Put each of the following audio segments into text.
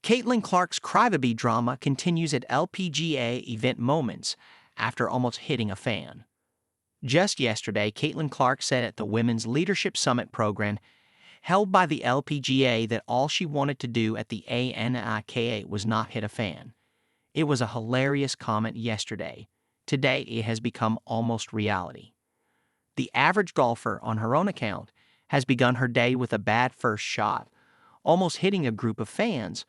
Caitlin Clark's Crybaby drama continues at LPGA event moments after almost hitting a fan. Just yesterday, Caitlin Clark said at the Women's Leadership Summit program held by the LPGA that all she wanted to do at the ANNIKA was not hit a fan. It was a hilarious comment yesterday. Today, it has become almost reality. The average golfer, on her own account, has begun her day with a bad first shot, almost hitting a group of fans,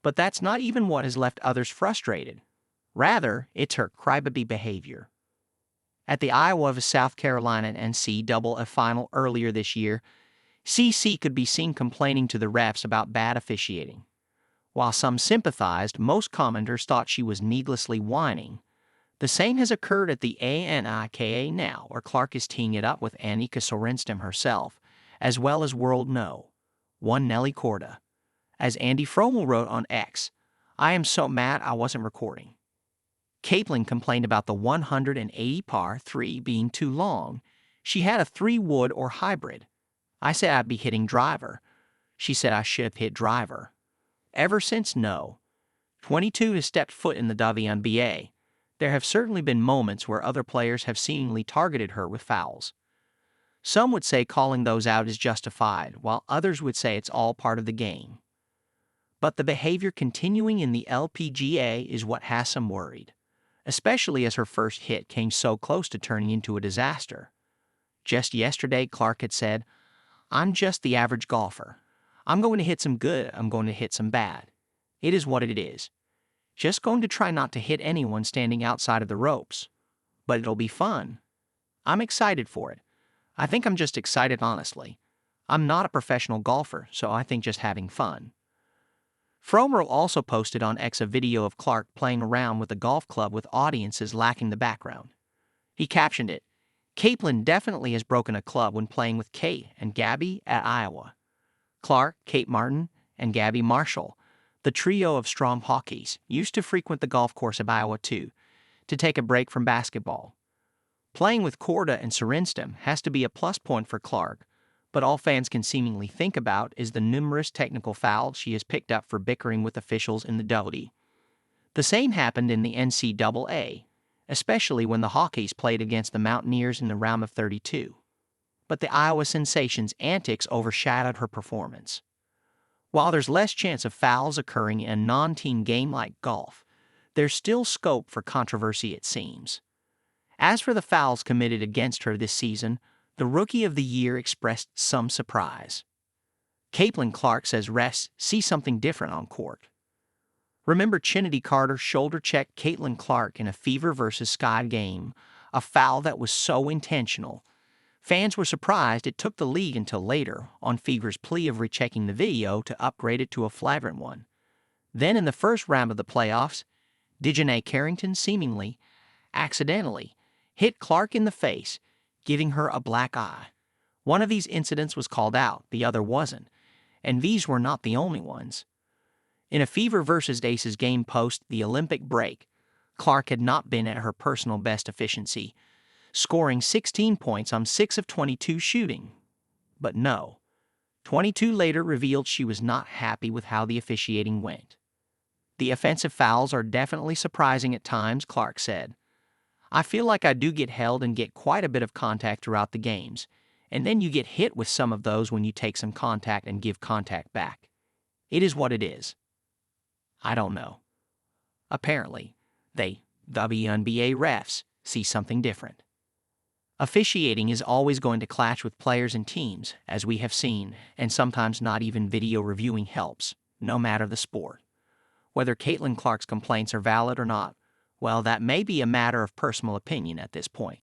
but that's not even what has left others frustrated. Rather, it's her crybaby behavior. At the Iowa vs. South Carolina NCAA final earlier this year, CC could be seen complaining to the refs about bad officiating. While some sympathized, most commenters thought she was needlessly whining. The same has occurred at the ANNIKA now, where Clark is teeing it up with ANNIKA herself, as well as World No. 1 Nelly Korda. As Andy Fromel wrote on X, "I am so mad I wasn't recording." Caitlin complained about the 180 par 3 being too long. She had a 3-wood or hybrid. I said I'd be hitting driver. She said I should have hit driver. Ever since No. 22 has stepped foot in the WNBA, there have certainly been moments where other players have seemingly targeted her with fouls. Some would say calling those out is justified, while others would say it's all part of the game. But the behavior continuing in the LPGA is what has some worried, especially as her first hit came so close to turning into a disaster. Just yesterday, Clark had said, "I'm just the average golfer. I'm going to hit some good, I'm going to hit some bad. It is what it is. Just going to try not to hit anyone standing outside of the ropes. But it'll be fun. I'm excited for it. I think I'm just excited honestly. I'm not a professional golfer, so I think just having fun." Fromel also posted on X a video of Clark playing around with a golf club with audiences lacking the background. He captioned it, "Caitlin definitely has broken a club when playing with Kate and Gabby at Iowa. Clark, Kate Martin, and Gabby Marshall, the trio of strong hockeys, used to frequent the golf course of Iowa too, to take a break from basketball. Playing with Korda and Sorenstam has to be a plus point for Clark, but all fans can seemingly think about is the numerous technical fouls she has picked up for bickering with officials in the WD. The same happened in the NCAA, especially when the Hawkeys played against the Mountaineers in the round of 32. But the Iowa sensation's antics overshadowed her performance. While there's less chance of fouls occurring in a non-team game like golf, there's still scope for controversy, it seems. As for the fouls committed against her this season, the Rookie of the Year expressed some surprise. Caitlin Clark says refs see something different on court. Remember Trinity Carter shoulder-checked Caitlin Clark in a Fever vs. Sky game, a foul that was so intentional. Fans were surprised it took the league until later, on Fever's plea of rechecking the video to upgrade it to a flagrant one. Then in the first round of the playoffs, Dejanay Carrington seemingly, accidentally, hit Clark in the face, giving her a black eye. One of these incidents was called out, the other wasn't, and these were not the only ones. In a Fever vs. Aces game post the Olympic break, Clark had not been at her personal best efficiency, scoring 16 points on 6 of 22 shooting. But No. 22 later revealed she was not happy with how the officiating went. "The offensive fouls are definitely surprising at times," Clark said. "I feel like I do get held and get quite a bit of contact throughout the games, and then you get hit with some of those when you take some contact and give contact back. It is what it is. I don't know." Apparently, they, WNBA refs, see something different. Officiating is always going to clash with players and teams, as we have seen, and sometimes not even video reviewing helps, no matter the sport. Whether Caitlin Clark's complaints are valid or not, well, that may be a matter of personal opinion at this point.